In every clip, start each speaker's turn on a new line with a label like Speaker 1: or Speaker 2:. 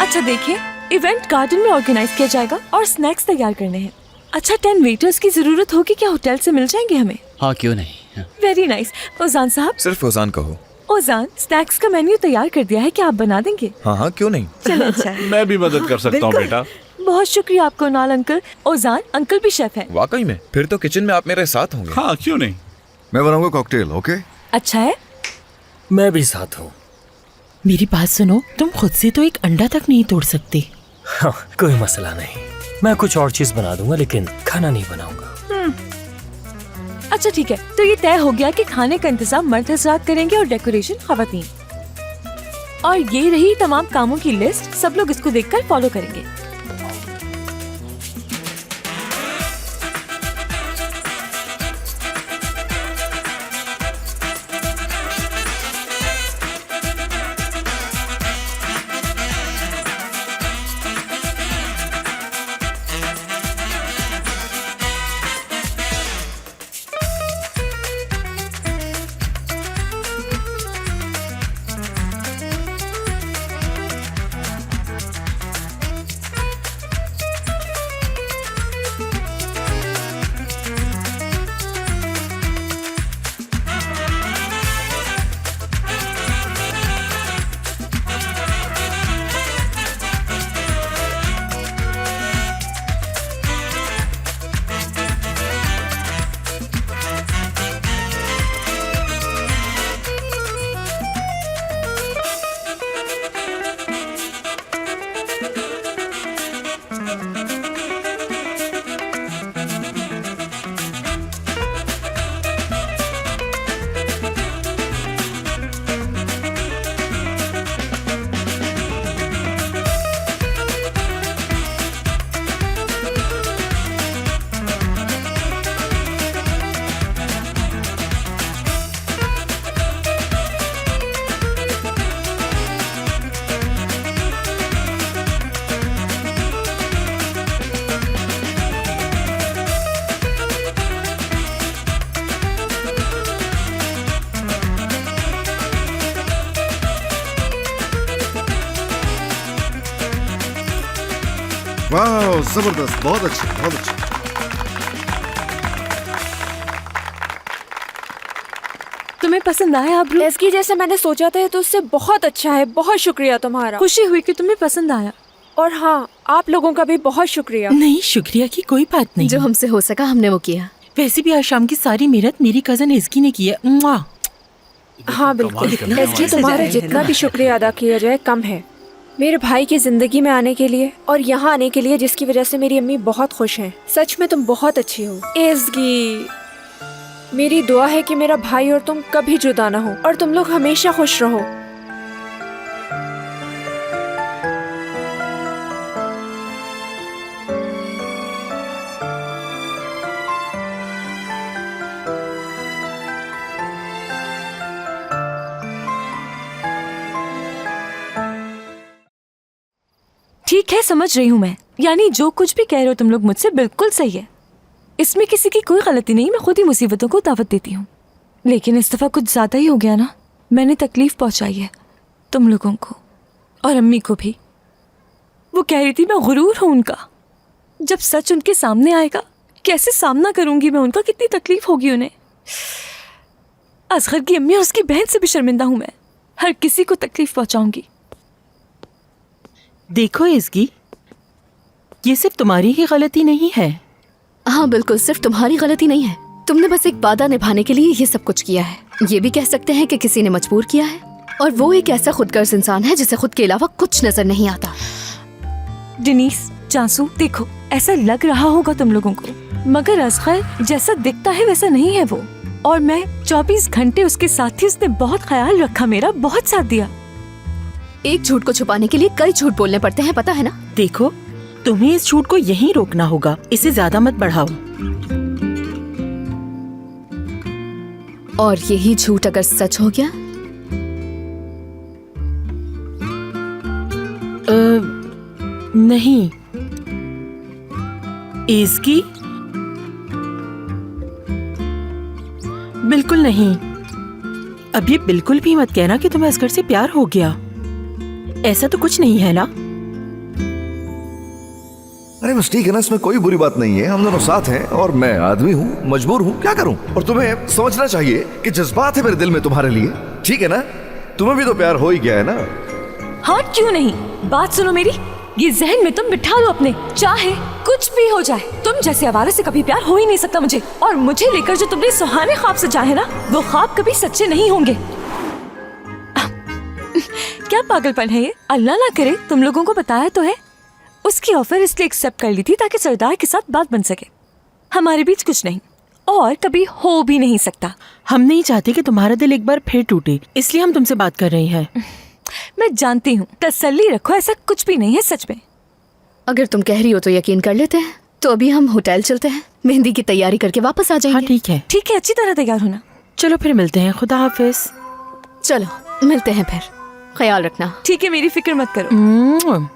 Speaker 1: अच्छा देखिए, event garden में ऑर्गेनाइज किया जाएगा और स्नैक्स तैयार करने हैं। अच्छा 10 वेटर्स की जरूरत होगी क्या? होटल से मिल जाएंगे हमें?
Speaker 2: हाँ क्यों नहीं।
Speaker 1: Very nice. ओजान साहब।
Speaker 3: सिर्फ ओजान कहो।
Speaker 1: ओजान, स्नैक्स का मेन्यू तैयार कर दिया है, क्या आप बना देंगे?
Speaker 3: हाँ हाँ क्यों नहीं।
Speaker 1: चलो अच्छा।
Speaker 4: मैं भी मदद कर सकता हूँ बेटा।
Speaker 1: बहुत शुक्रिया आपको नाल अंकल। ओजान अंकल भी शेफ है।
Speaker 3: वाकई में? फिर तो किचन में आप मेरे साथ होंगे।
Speaker 4: हाँ क्यों नहीं।
Speaker 5: मैं बनाऊंगा कॉकटेल। ओके
Speaker 1: अच्छा है।
Speaker 6: मैं भी साथ हूँ।
Speaker 7: मेरी बात सुनो, तुम खुद से तो एक अंडा तक नहीं तोड़ सकते।
Speaker 6: हाँ, कोई मसला नहीं, मैं कुछ और चीज बना दूंगा लेकिन खाना नहीं बनाऊंगा।
Speaker 1: अच्छा ठीक है, तो ये तय हो गया कि खाने का इंतजाम मर्द हजरात करेंगे और डेकोरेशन खवातीन। और ये रही तमाम कामों की लिस्ट, सब लोग इसको देखकर फॉलो करेंगे।
Speaker 5: वाह जबरदस्त, बहुत अच्छा बहुत अच्छा।
Speaker 1: तुम्हें पसंद आया अब्रू?
Speaker 8: एसकी जैसे मैंने सोचा था तो उससे बहुत अच्छा है। बहुत शुक्रिया तुम्हारा।
Speaker 1: खुशी हुई कि तुम्हें पसंद आया।
Speaker 8: और हाँ, आप लोगों का भी बहुत शुक्रिया।
Speaker 7: नहीं, शुक्रिया की कोई बात नहीं।
Speaker 9: जो हमसे हो सका हमने वो किया।
Speaker 7: वैसे भी आज शाम की सारी मेहनत मेरी कजन एस्की ने की है। मुआ।
Speaker 8: हाँ बिल्कुल एसकी, तुम्हारा जितना भी शुक्रिया अदा किया जाए कम है मेरे भाई की जिंदगी में आने के लिए और यहाँ आने के लिए, जिसकी वजह से मेरी अम्मी बहुत खुश हैं। सच में तुम बहुत अच्छी हो एसगी। मेरी दुआ है कि मेरा भाई और तुम कभी जुदा ना हो और तुम लोग हमेशा खुश रहो।
Speaker 1: ठीक है, समझ रही हूँ मैं। यानी जो कुछ भी कह रहे हो तुम लोग मुझसे बिल्कुल सही है। इसमें किसी की कोई गलती नहीं, मैं खुद ही मुसीबतों को दावत देती हूँ। लेकिन इस दफा कुछ ज्यादा ही हो गया ना। मैंने तकलीफ पहुंचाई है तुम लोगों को और अम्मी को भी। वो कह रही थी मैं गुरूर हूँ उनका। जब सच उनके सामने आएगा कैसे सामना करूंगी मैं उनका? कितनी तकलीफ होगी उन्हें। असगर की अम्मी और उसकी बहन से भी शर्मिंदा हूँ मैं। हर किसी को तकलीफ पहुंचाऊंगी।
Speaker 7: देखो एस्की, ये सिर्फ तुम्हारी ही गलती नहीं है।
Speaker 9: हाँ बिल्कुल, सिर्फ तुम्हारी गलती नहीं है। तुमने बस एक वादा निभाने के लिए ये सब कुछ किया है। ये भी कह सकते हैं कि किसी ने मजबूर किया है। और वो एक ऐसा खुदगर्ज इंसान है जिसे खुद के अलावा कुछ नजर नहीं आता।
Speaker 1: डेनिस, चांसू, देखो ऐसा लग रहा होगा तुम लोगों को, मगर असगर जैसा दिखता है वैसा नहीं है वो। और मैं 24 घंटे उसके साथ थी। उसने बहुत ख्याल रखा मेरा, बहुत साथ दिया।
Speaker 9: एक झूठ को छुपाने के लिए कई झूठ बोलने पड़ते हैं, पता है ना?
Speaker 7: देखो, तुम्हें इस झूठ को यहीं रोकना होगा, इसे ज्यादा मत बढ़ाओ।
Speaker 9: और यही झूठ अगर सच हो गया?
Speaker 7: नहीं एस्की, बिल्कुल नहीं। अब ये बिल्कुल भी मत कहना कि तुम्हें असगर से प्यार हो गया। ऐसा तो कुछ नहीं है ना?
Speaker 5: अरे बस ठीक है ना, इसमें कोई बुरी बात नहीं है। हम दोनों साथ हैं और मैं आदमी हूँ, मजबूर हूँ, क्या करूँ। और तुम्हें समझना चाहिए कि जज्बात है मेरे दिल में तुम्हारे लिए, ठीक है ना। तुम्हें भी तो प्यार हो ही गया है ना।
Speaker 1: हाँ क्यों नहीं, बात सुनो मेरी, ये जहन में तुम बिठा लो अपने, चाहे कुछ भी हो जाए, तुम जैसे आवारा से कभी प्यार हो ही नहीं सकता मुझे। और मुझे लेकर जो तुमने सुहाने ख्वाब सजाए है ना, वो ख्वाब कभी सच्चे नहीं होंगे। क्या पागलपन है ये, अल्लाह ना करे तुम लोगों को बताया तो है। उसकी ऑफर इसलिए एक्सेप्ट कर ली थी ताकि सरदार के साथ बात बन सके। हमारे बीच कुछ नहीं और कभी हो भी नहीं सकता।
Speaker 7: हम नहीं चाहते कि तुम्हारा दिल एक बार फिर टूटे, इसलिए हम तुमसे बात कर रहे हैं।
Speaker 1: मैं जानती हूँ, तसल्ली रखो, ऐसा कुछ भी नहीं है सच में।
Speaker 9: अगर तुम कह रही हो तो यकीन कर लेते हैं। तो अभी हम होटल चलते हैं, मेहंदी की तैयारी करके वापस आ
Speaker 7: हाँ
Speaker 9: जाएंगे।
Speaker 7: ठीक है,
Speaker 1: ठीक है, अच्छी तरह तैयार होना।
Speaker 7: चलो फिर मिलते हैं। खुदा हाफिज।
Speaker 9: चलो मिलते हैं फिर, ख्याल रखना।
Speaker 1: ठीक है, मेरी फिक्र मत करो।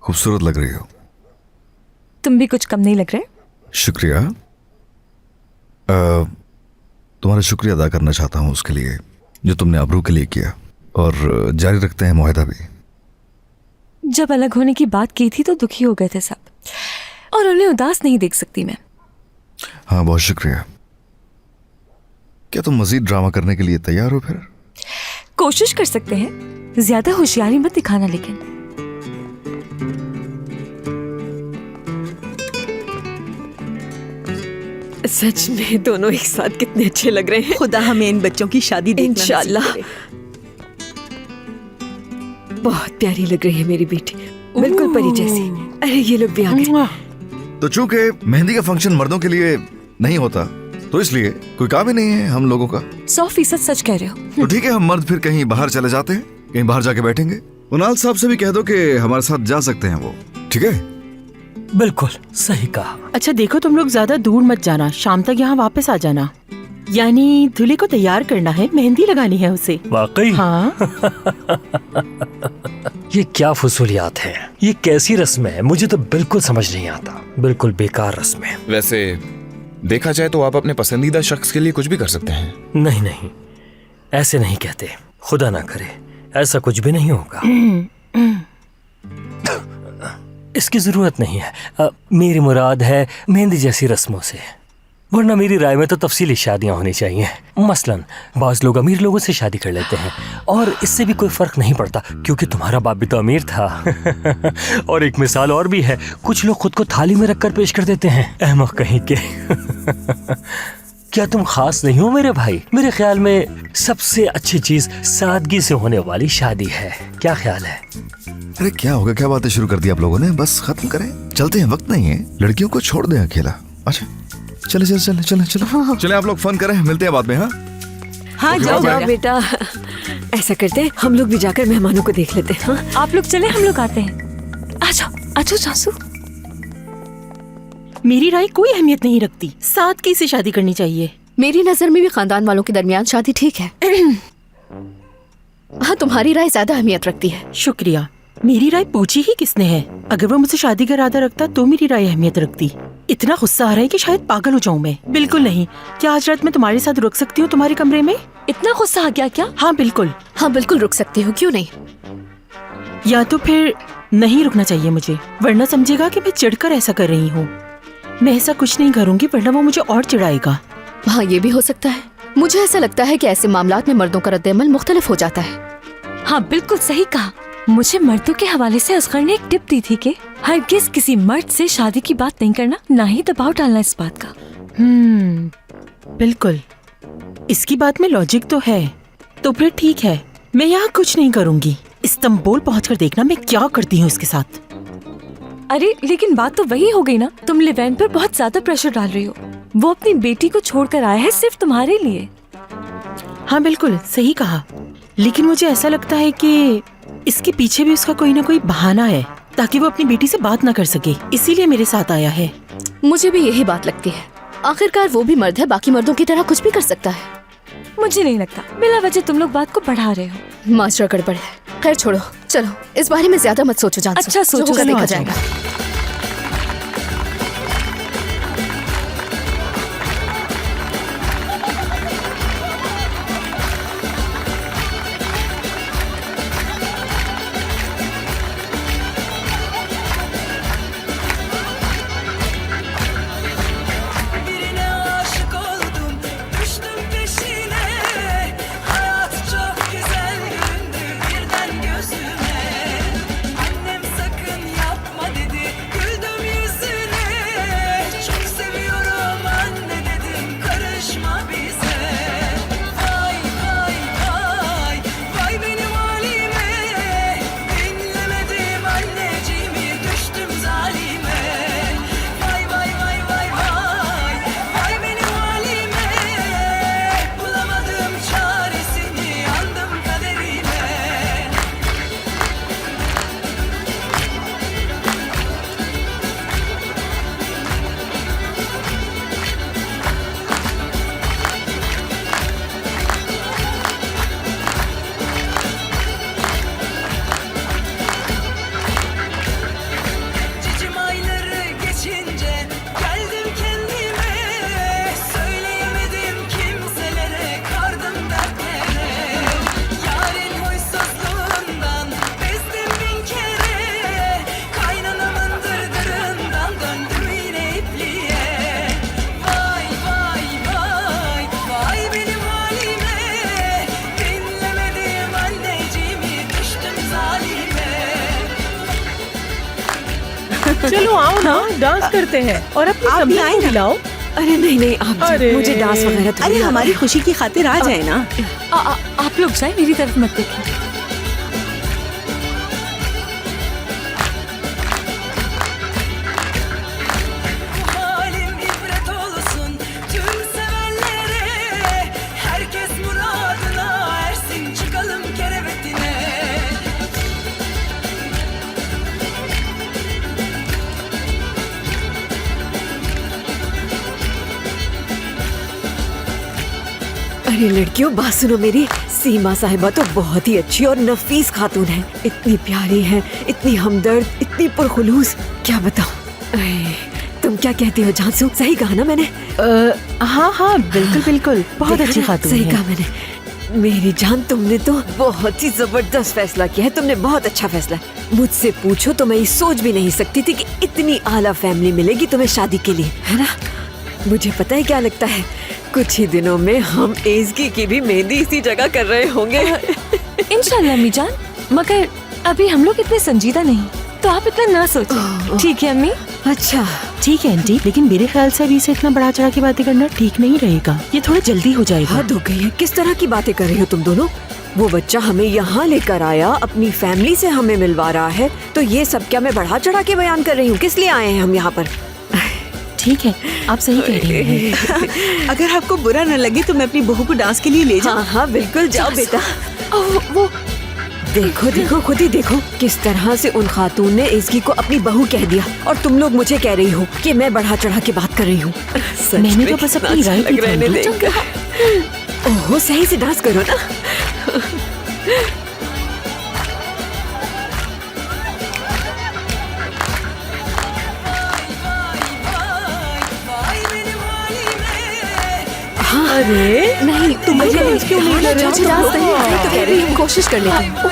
Speaker 5: खूबसूरत लग रही हो।
Speaker 1: तुम भी कुछ कम नहीं लग रहे।
Speaker 5: शुक्रिया। तुम्हारा शुक्रिया अदा करना चाहता हूँ उसके लिए जो तुमने आबरू के लिए किया, और जारी रखते हैं मुआहदा भी।
Speaker 1: जब अलग होने की बात की थी तो दुखी हो गए थे सब, और उन्हें उदास नहीं देख सकती मैं।
Speaker 5: हाँ बहुत शुक्रिया। क्या तुम मजीद ड्रामा करने के लिए तैयार हो फिर?
Speaker 1: कोशिश कर सकते हैं, ज्यादा होशियारी मत दिखाना लेकिन।
Speaker 2: सच में दोनों एक साथ कितने अच्छे लग रहे हैं।
Speaker 7: खुदा हमें इन बच्चों की शादी देखना
Speaker 2: इंशाल्लाह।
Speaker 7: नसीब करे।
Speaker 2: बहुत प्यारी लग रही है मेरी बेटी, बिल्कुल परी जैसी। अरे ये लोग भी आ गए।
Speaker 5: तो चूंकि मेहंदी का फंक्शन मर्दों के लिए नहीं होता, तो इसलिए कोई काम ही नहीं है हम लोगों का।
Speaker 1: 100% सच कह रहे हो।
Speaker 5: तो ठीक है, हम मर्द फिर कहीं बाहर चले जाते हैं, कहीं बाहर जाके बैठेंगे। उनाल साहब से भी कह दो कि हमारे साथ जा सकते हैं वो, ठीक है?
Speaker 6: बिल्कुल सही कहा।
Speaker 7: अच्छा देखो, तुम लोग ज्यादा दूर मत जाना, शाम तक यहाँ वापस आ जाना। यानी दूल्हे को तैयार करना है, मेहंदी लगानी है उसे।
Speaker 6: वाकई?
Speaker 7: हाँ।
Speaker 6: ये क्या फुसूलियात है, ये कैसी रस्म है, मुझे तो बिल्कुल समझ नहीं आता। बिल्कुल बेकार रस्म है।
Speaker 3: वैसे देखा जाए तो आप अपने पसंदीदा शख्स के लिए कुछ भी कर सकते हैं।
Speaker 6: नहीं नहीं, ऐसे नहीं कहते, खुदा ना करे ऐसा कुछ भी नहीं होगा। इसकी जरूरत नहीं है। मेरी मुराद है मेहंदी जैसी रस्मों से, वरना मेरी राय में तो तफसीली शादियां होनी चाहिए। मसलन बाज लोग अमीर लोगों से शादी कर लेते हैं और इससे भी कोई फर्क नहीं पड़ता, क्योंकि तुम्हारा बाप भी तो अमीर था। और एक मिसाल और भी है, कुछ लोग खुद को थाली में रखकर पेश कर देते हैं। अहमक कहीं के। क्या तुम खास नहीं हो मेरे भाई? मेरे ख्याल में सबसे अच्छी चीज सादगी से होने वाली शादी है। क्या ख्याल है?
Speaker 5: अरे क्या होगा, क्या बातें शुरू कर दी आप लोगों ने? बस खत्म करें, चलते हैं, वक्त नहीं है। लड़कियों को छोड़ दें अकेला। अच्छा चले चले चले चले चले चले, आप लोग फन करें, मिलते हैं बाद में। हाँ
Speaker 2: हाँ
Speaker 5: ओके,
Speaker 2: जाओ
Speaker 5: बाय।
Speaker 2: जाओ बेटा, ऐसा करते हैं हम लोग भी जाकर मेहमानों को देख लेते हैं। हाँ?
Speaker 1: आप लोग चले, हम लोग आते हैं। आ जाओ आ जाओ सासू।
Speaker 7: मेरी राय कोई अहमियत नहीं रखती, सादगी से शादी करनी चाहिए।
Speaker 9: मेरी नजर में भी खानदान वालों के दरमियान शादी ठीक है। हाँ, तुम्हारी राय ज्यादा अहमियत रखती है।
Speaker 7: शुक्रिया। मेरी राय पूछी ही किसने है? अगर वो मुझसे शादी का इरादा रखता तो मेरी राय अहमियत रखती। इतना गुस्सा आ रहा है कि शायद पागल हो जाऊं मैं। बिल्कुल नहीं। क्या आज रात मैं तुम्हारे साथ रुक सकती हूँ तुम्हारे कमरे में?
Speaker 1: इतना गुस्सा आ गया क्या?
Speaker 7: हाँ बिल्कुल।
Speaker 9: हाँ बिल्कुल रुक सकती हो, क्यों नहीं।
Speaker 7: या तो फिर नहीं रुकना चाहिए मुझे, वरना समझेगा कि मैं चिढ़कर ऐसा कर रही हूँ। मैं ऐसा कुछ नहीं करूँगी, वरना वो मुझे और चिढ़ाएगा।
Speaker 9: हाँ ये भी हो सकता है। मुझे ऐसा लगता है कि ऐसे मामलात में मर्दों का रद्द-ए-अमल मुख्तलिफ हो जाता है।
Speaker 1: हाँ बिल्कुल सही कहा। मुझे मर्दों के हवाले से असगर ने एक टिप दी थी कि हरगिज किसी मर्द से शादी की बात नहीं करना, ना ही दबाव डालना इस बात का।
Speaker 7: बिल्कुल, इसकी बात में लॉजिक तो है। तो फिर ठीक है, मैं यहाँ कुछ नहीं करूँगी। इस्तांबुल पहुँचकर देखना मैं क्या करती हूँ इसके साथ।
Speaker 1: अरे लेकिन बात तो वही हो गई ना, तुम लिवैन पर बहुत ज्यादा प्रेशर डाल रही हो। वो अपनी बेटी को छोड़कर आया है सिर्फ तुम्हारे लिए।
Speaker 7: हाँ बिल्कुल सही कहा, लेकिन मुझे ऐसा लगता है कि इसके पीछे भी उसका कोई ना कोई बहाना है ताकि वो अपनी बेटी से बात ना कर सके, इसीलिए मेरे साथ आया है।
Speaker 9: मुझे भी यही बात लगती है। आखिरकार वो भी मर्द है, बाकी मर्दों की तरह कुछ भी कर सकता है।
Speaker 1: मुझे नहीं लगता, बिला वजह तुम लोग बात को बढ़ा रहे हो।
Speaker 9: माजरा गड़बड़ है। खैर छोड़ो, चलो इस बारे में ज्यादा मत सोचो जान।
Speaker 1: अच्छा सोचो,
Speaker 9: जो होगा
Speaker 1: चलो
Speaker 9: देखा
Speaker 1: आ जाओ।
Speaker 9: जाएगा।
Speaker 7: चलो आओ ना, डांस करते हैं और अपनी
Speaker 2: आप भी
Speaker 7: सब्जी
Speaker 2: आए
Speaker 7: को
Speaker 2: ना।
Speaker 7: खिलाओ।
Speaker 2: अरे नहीं आप
Speaker 7: अरे।
Speaker 2: मुझे डांस वगैरह तो
Speaker 10: अरे
Speaker 2: नहीं
Speaker 10: हमारी
Speaker 2: आता।
Speaker 10: खुशी की खातिर आ जाए ना।
Speaker 1: आप लोग जाए, मेरी तरफ मत देखिए।
Speaker 2: अरे लड़कियों बात सुनो मेरी, सीमा साहिबा तो बहुत ही अच्छी और नफीस खातून है। इतनी प्यारी है, इतनी हमदर्द, इतनी पुरखुलूस, क्या बताऊं। अरे, तुम क्या कहती हो जानसू, सही कहा ना मैंने?
Speaker 7: हाँ हाँ बिल्कुल बिल्कुल, बहुत
Speaker 2: देखा
Speaker 7: अच्छी
Speaker 2: ना?
Speaker 7: खातून
Speaker 2: सही
Speaker 7: है।
Speaker 2: कहा मैंने। मेरी जान तुमने तो बहुत ही जबरदस्त फैसला किया है, तुमने बहुत अच्छा फैसला। मुझसे पूछो तो मैं ये सोच भी नहीं सकती थी कि इतनी आला फैमिली मिलेगी तुम्हें शादी के लिए, है ना? मुझे पता है क्या लगता है, कुछ ही दिनों में हम एज़गी की भी मेहंदी इसी जगह कर रहे होंगे।
Speaker 1: इंशाल्लाह अम्मी जान, मगर अभी हम लोग इतने संजीदा नहीं, तो आप इतना ना सोचो, ठीक है अम्मी?
Speaker 2: अच्छा
Speaker 7: ठीक है आंटी, लेकिन मेरे ख्याल से अभी से इतना बढ़ा चढ़ा के बातें करना ठीक नहीं रहेगा, ये थोड़ा जल्दी हो जाएगा।
Speaker 2: हद हो गई है, किस तरह की बातें कर रही हो तुम दोनों? वो बच्चा हमें यहाँ लेकर आया, अपनी फैमिली से हमें मिलवा रहा है, तो ये सब क्या मैं बढ़ा चढ़ा के बयान कर रही हूँ? किस लिए आए हैं हम यहाँ पर?
Speaker 7: ठीक है, आप सही कह रही हैं।
Speaker 10: अगर आपको बुरा न लगे तो मैं अपनी बहू को डांस के लिए ले जाऊं।
Speaker 2: हाँ हाँ बिल्कुल जाओ बेटा।
Speaker 1: वो
Speaker 2: देखो देखो खुद ही देखो किस तरह से उन खातून ने एज़गी को अपनी बहू कह दिया, और तुम लोग मुझे कह रही हो कि मैं बढ़ा चढ़ा के बात कर रही हूँ।
Speaker 7: मैंने तो बस अपनी राय की थी।
Speaker 2: ओहो सही से डांस करो ना।
Speaker 7: अरे
Speaker 9: नहीं
Speaker 7: तुम मुझे क्यों नहीं कर रहे हो?
Speaker 9: मुझे डांस नहीं आता है, तो कह रही हूँ कोशिश कर लेती हूँ।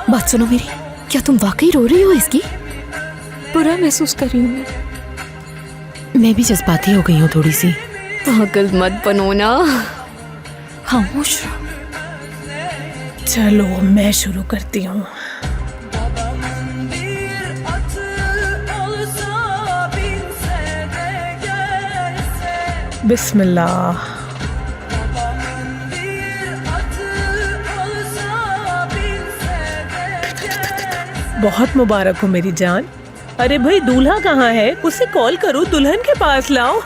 Speaker 9: बात सुनो मेरी, क्या तुम वाकई रो रही हो इसकी?
Speaker 1: बुरा महसूस कर रही हूँ मैं।
Speaker 7: मैं भी जज्बाती हो गई हूँ थोड़ी सी।
Speaker 9: पागल मत बनो ना।
Speaker 1: खामोश रहो।
Speaker 7: चलो मैं शुरू करती हूँ। बिस्मिल्लाह। बहुत मुबारक हो मेरी जान। अरे भाई दूल्हा कहाँ है? उसे कॉल करो, दुल्हन के पास लाओ।